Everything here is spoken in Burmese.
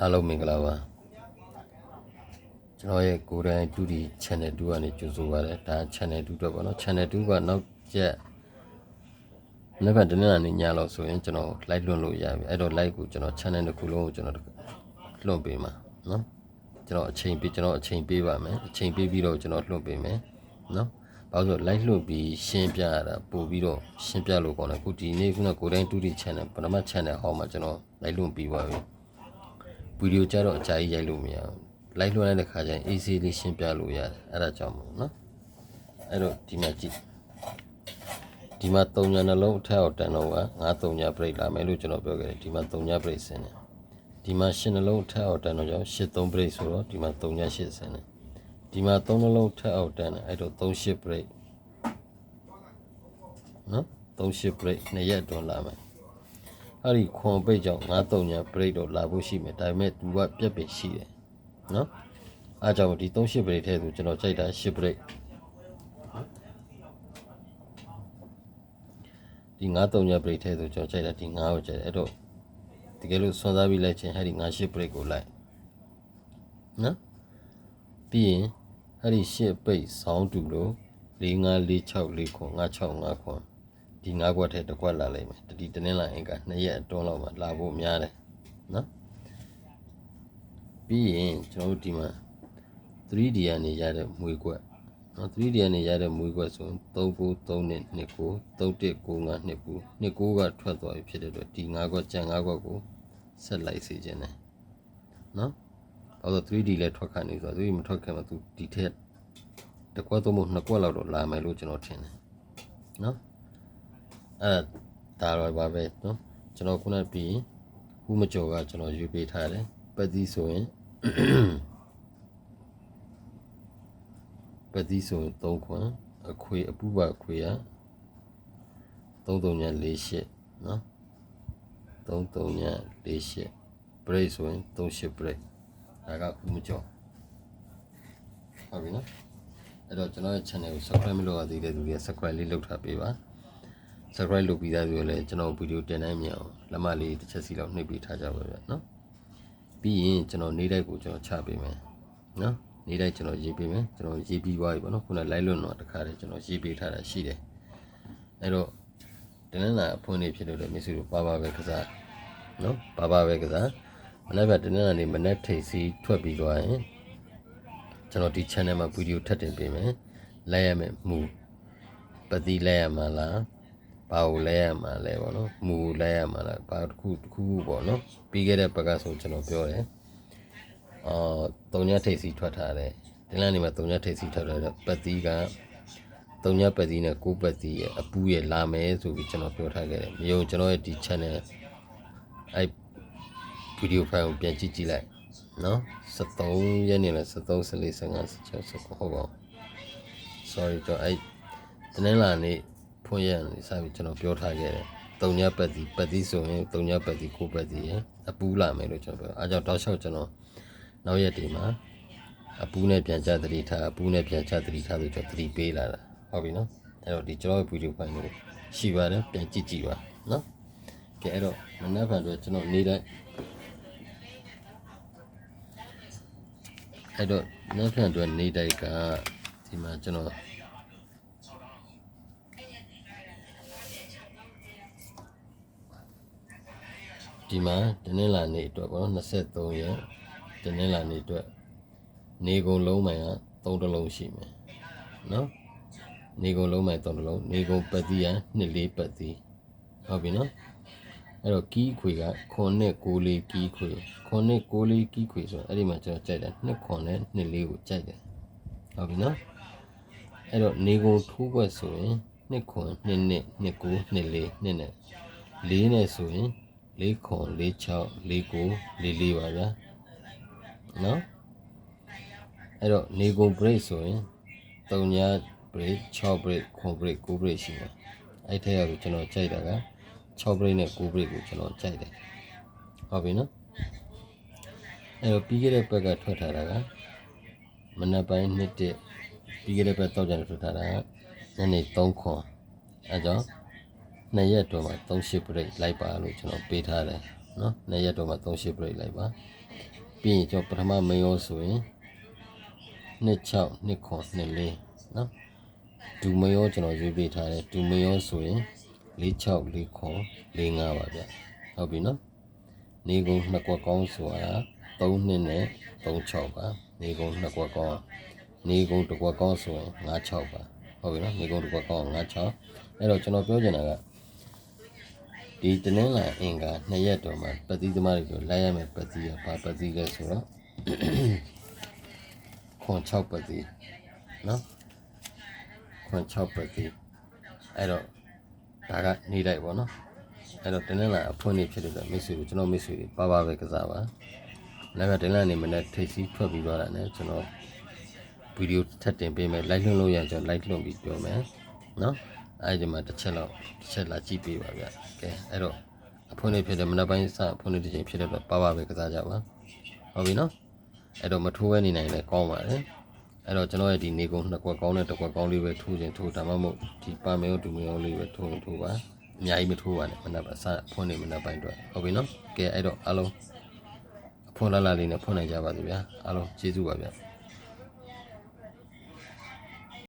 အားလုံးမင်္ဂလာပါကျွန်တော်ရဲ့ကိုယ်တိုင်တူဒီ channel 2ကနေကြိုဆိုပါရစေဒါ channel 2တော့ပေါ့နော် channel 2ကနောက်ရက်နေ့ပတ်တနေ့နေ့ညလောက်ဆိုရင်ကျွန်တော် live လွှင့်လို့ရပြီအဲ့တော့ live ကိုကျွန်တော် channel တစ်ခုလုံးကိုကျွန်တော်လွှင့်ပေးမှာနော်ကျွန်တော်အချိန်ပေးပါမယ်အချိန်ပေးပြီးတော့ကျွန်တော်လွှင့်ပေးမယ်နော်ဘာလို့ဆို live လွှင့်ပြီးရှင်းပြရတာပို့ပြီးတော့ရှင်းပြလို့ကောင်းတယ်ခုဒီနေ့ကကိုယ်တိုင်တူဒီ channel ပထမ channel ဟောမှာကျွန်တော် live လွှင့်ပြီးပါပြီဗီဒီယိုကြတော့အကြာကြီးရိုက်လို့မရဘူးလိုက်လွှင့်လိုက်တဲ့ခါကျရင် easy လေးရှင်းပြလို့ရတယ်အဲ့ဒါကြောင့်မို့နော်အဲ့တော့ဒီမှာကြည့်ဒီမှာ3ညနှလုံးအထက်အောက်တန်တော့က9 3ည break လာမယ်လို့ကျွန်တော်ပြောခဲ့တယ်ဒီမှာ3ည break ဆင်းတယ်ဒီမှာ10နှလုံးအထက်အောက်တန်တော့ကြောင့်8 3 break ဆိုတော့ဒီမှာ3ည8ဆင်းတယ်ဒီမှာ3နှလုံးထက်အောက်တန်တယ်အဲ့တော့3 8 break နော်3 8 break 2ရက်အတွင်းလာမယ်အဲ့ဒီခွန်ပိတ်ကြောင့်9 3ည break တော့လာဖို့ရှိမယ်ဒါပေမဲ့သူကပြက်ပင်ရှိတယ်နော်အားကြောင့်ဒီ38 break ထဲဆိုကျွန်တော်ကြိုက်တာ10 break ဒီ9 3ည break ထဲဆိုကျွန်တော်ကြိုက်တာဒီ9ကိုကြိုက်တယ်အဲ့တော့တကယ်လို့ဆွမ်းစားပြီးလိုက်ချင်းအဲ့ဒီ9 10 break ကိုလိုက်နော်ပြီးရင်အဲ့ဒီ10 break ဆောင်းတူလို့4 5 4 6 4ခွန်5 6 5ခွန်ဒီ9ခွက်ထဲတစ်ခွက်လာလိမ့်မယ်ဒီတနင်္လာအင်္ဂါ2ရက်အတွင်းလောက်မှလာဖို့များတယ်နော်ပြီးရင်ကျွန်တော်တို့ဒီမှာ 3D ကနေရတဲ့မွေးခွက်နော် 3D ကနေရတဲ့မွေးခွက်ဆိုရင်39 3နဲ့29 31 95 29 29ကထွက်သွားပြီဖြစ်တဲ့အတွက်ဒီ9ခွက်ကျန်9ခွက်ကိုဆက်လိုက်စေခြင်းနဲ့နော်ဘာလို့ 3D လဲထွက်ခါနေဆိုတော့ 3D မထွက်ခင်မှာသူဒီထက်တစ်ခွက်သုံးဖို့2ခွက်လောက်တော့လာမယ်လို့ကျွန်တော်ထင်တယ်နော်အဲ့ဒါတော့ပါပဲနော်ကျွန်တော်ခုနပြီးဟူးမကျော်ကကျွန်တော်ရွေးပေးထားတယ်ပတ်သီးဆိုရင်ပတ်သီးဆိုရင်3ခွန်အခွေအပူပါခွေရ33ည48နော်33ည48 break ဆိုရင်38 break ဒါကဟူးမကျော်ဟုတ်ပြီနော်အဲ့တော့ကျွန်တော်ရဲ့ channel ကို subscribe မလုပ်ရသေးတဲ့သူတွေ subscribe လေးလုပ်ထားပေးပါsubscribe လုပ်ပြီးသားဆိုရင်လည်းကျွန်တော်ဗီဒီယိုတင်နိုင်မြင်အောင်လက်မလေးတစ်ချက်စီလောက်နှိပ်ပေးထားကြပါဗျာနော်ပြီးရင်ကျွန်တော်နေ့တိုင်းကိုကျွန်တော်ချပေးမယ်နော်နေ့တိုင်းကျွန်တော်ရေးပေးမယ်ကျွန်တော်ရေးပြီးသွားပြီပေါ့နော်ခုနလိုက်လွတ်တော့တခါတည်းကျွန်တော်ရေးပေးထားတာရှိတယ်အဲ့တော့တနင်္လာအဖွင့်နေဖြစ်လို့လည်းမိတ်ဆွေတို့ပါပဲကစားနော်ပါပဲကစားမနေ့ကတနင်္လာနေ့မနေ့ထိပ်စီထွက်ပြီးသွားရင်ကျွန်တော်ဒီ channel မှာဗီဒီယိုထပ်တင်ပေးမယ်လိုက်ရမယ်မူပတိလိုက်ရမှာလားဘာကိုလဲရမှာလဲပေါ့နော်မူလဲရမှာလားဘာတစ်ခုပေါ့နော်ပြီးခဲ့တဲ့ဘက်ကဆိုကျွန်တော်ပြောတယ်3ညထိပ်စီထွက်ထားတယ်ဒီလနေ့မှာ3ညထိပ်စီထွက်ထားတယ်ပတ်သီးက3ညပတ်သီးနဲ့9ပတ်သီးရဲ့အပူရဲ့လာမယ်ဆိုပြီးကျွန်တော်ပြောထားခဲ့တယ်မယုံကျွန်တော်ရဲ့ဒီ channel အဲ့ဗီဒီယိုဖိုင်ကိုပြန်ကြည့်လိုက်နော်73ရက်နေ့နဲ့73 14 15 16 19ဟုတ်ပါဘူး sorry ကျွန်တော်အဲ့တနင်္လာနေ့ဖွင့်ရနေစပြီးကျွန်တော်ပြောထားခဲ့တယ်3ညပတ်သီးဆိုရင်3ညပတ်သီး9ပတ်သီးရဲ့အပူလာမယ်လို့ကျွန်တော်ပြောအားကြောင့်တောက်လျှောက်ကျွန်တော်နောက်ရက်ဒီမှာအပူနဲ့ပြန်ချသတိထားအပူနဲ့ပြန်ချသတိထားဆိုကျွန်တော်သတိပေးလာတာဟုတ်ပြီနော်အဲ့တော့ဒီကျွန်တော်ရဲ့ဗီဒီယိုဖိုင်ကိုရှိပါတယ်ပြန်ကြည့်ပါနော်ကဲအဲ့တော့မနက်ဖြန်တော့ကျွန်တော်နေ့တိုင်းအဲ့တော့မနက်ဖြန်တော့နေ့တိုင်းကဒီမှာကျွန်တော်ဒီမှာတနင်္လာနေ့အတွက်ပေါ့နော်23ရက်တနင်္လာနေ့အတွက်နေကုန်လုံးမှန်က3တလုံးရှိမယ်နော်နေကုန်လုံးမှန်3တလုံးနေကုန်ပတ်သီးက2 4ပတ်သီးဟုတ်ပြီနော်အဲ့တော့ကီးခွေက9နဲ့9 4ကီးခွေ9နဲ့9 4ကီးခွေဆိုတော့အဲ့ဒီမှာကျွန်တော်ကြိုက်တယ်2ခွန်နဲ့2 4ကိုကြိုက်တယ်ဟုတ်ပြီနော်အဲ့တော့နေကုန်ထိုးခွက်ဆိုရင်2ခွန်2နဲ့2 9 2 4 2နဲ့4နဲ့ဆိုရင်4ခွန်4 6 4 9 4 4ပါဗျာနော်အဲ့တော့နေကုန် break ဆိုရင်3ည break 6 break ခွန် break 9 break ရှိတယ်အဲ့ထက်ကကျွန်တော်ကြိုက်တာက6 break နဲ့9 break ကိုကျွန်တော်ကြိုက်တယ်ဟုတ်ပြီနော်အဲ့တော့ပြီးခဲ့တဲ့ဘက်ကထွက်ထားတာကမနက်ပိုင်း1ပြီးခဲ့တဲ့ဘက်တောက်ကြတယ်ထွက်ထားတာကညနေ3ခွန်အဲ့ကြောင့်2ရက်တော့မှ38 break လိုက်ပါလို့ကျွန်တော်ပေးထားတယ်နော်2ရက်တော့မှ38 break လိုက်ပါ ပြီးရင်ကျွန်တော်ပထမမရောဆိုရင်26 29 24နော်ဒူမရောကျွန်တော်ရွေးပေးထားတယ်ဒူမရောဆိုရင်46 49 45ပါဗျဟုတ်ပြီနော်နေကုန်နှစ်ကွက်ကောင်းဆိုတာ3နှစ်နဲ့36ပါနေကုန်နှစ်ကွက်ကောင်းနေကုန်တစ်ကွက်ကောင်းဆိုရင်56ပါဟုတ်ပြီနော်နေကုန်တစ်ကွက်ကောင်း56အဲ့တော့ကျွန်တော်ပြောချင်တာကဒီတနင်္လာအင်္ဂါ2ရက်တော်မှာပတ်တိသမားတွေကိုလိုက်ရမယ်ပတ်တိရဘာပတ်တိလဲဆိုတော့ခွန်6ပတ်တိနော်ခွန်6ပတ်တိအဲ့တော့ဒါကနေလိုက်ပေါ့နော်အဲ့တော့တနင်္လာအဖွင့်နေဖြစ်တဲ့မိတ်ဆွေတို့ကျွန်တော်မိတ်ဆွေတွေပါပါပဲကစားပါနောက်ကတနင်္လာနေမနေ့ထိတ်စီးထွက်ပြီးသွားတာနဲ့ကျွန်တော်ဗီဒီယိုထပ်တင်ပေးမယ် like လွှင့်လို့ရကျွန်တော် like လွှင့်ပြီးပြောမယ်နော်အဲ့ဒီမှာတစ်ချက်လာကြည့်ပေးပါဗျကဲအဲ့တော့အဖွင့်နေဖြစ်တဲ့မနေ့ပိုင်းစအဖွင့်နေတဲ့ချိန်ဖြစ်တဲ့တော့ပါပါပဲကစားကြပါဟုတ်ပြီနော်အဲ့တော့မထိုးဘဲနေနိုင်လဲကောင်းပါတယ်အဲ့တော့ကျွန်တော်ရဲ့ဒီနေကုန်းနှစ်ကွက်ကောင်းတဲ့တစ်ကွက်ကောင်းလေးပဲထိုးခြင်းထိုးဒါမှမဟုတ်ဒီပါမေရောဒူမေရောလေးပဲထိုးပါအများကြီးမထိုးပါနဲ့မနက်အစဖွင့်နေမနက်ပိုင်းတော့ဟုတ်ပြီနော်ကဲအဲ့တော့အားလုံးအဖွင့်လာလေးနဲ့ဖွင့်နိုင်ကြပါစေဗျာအားလုံးကျေးဇူးပါဗျာ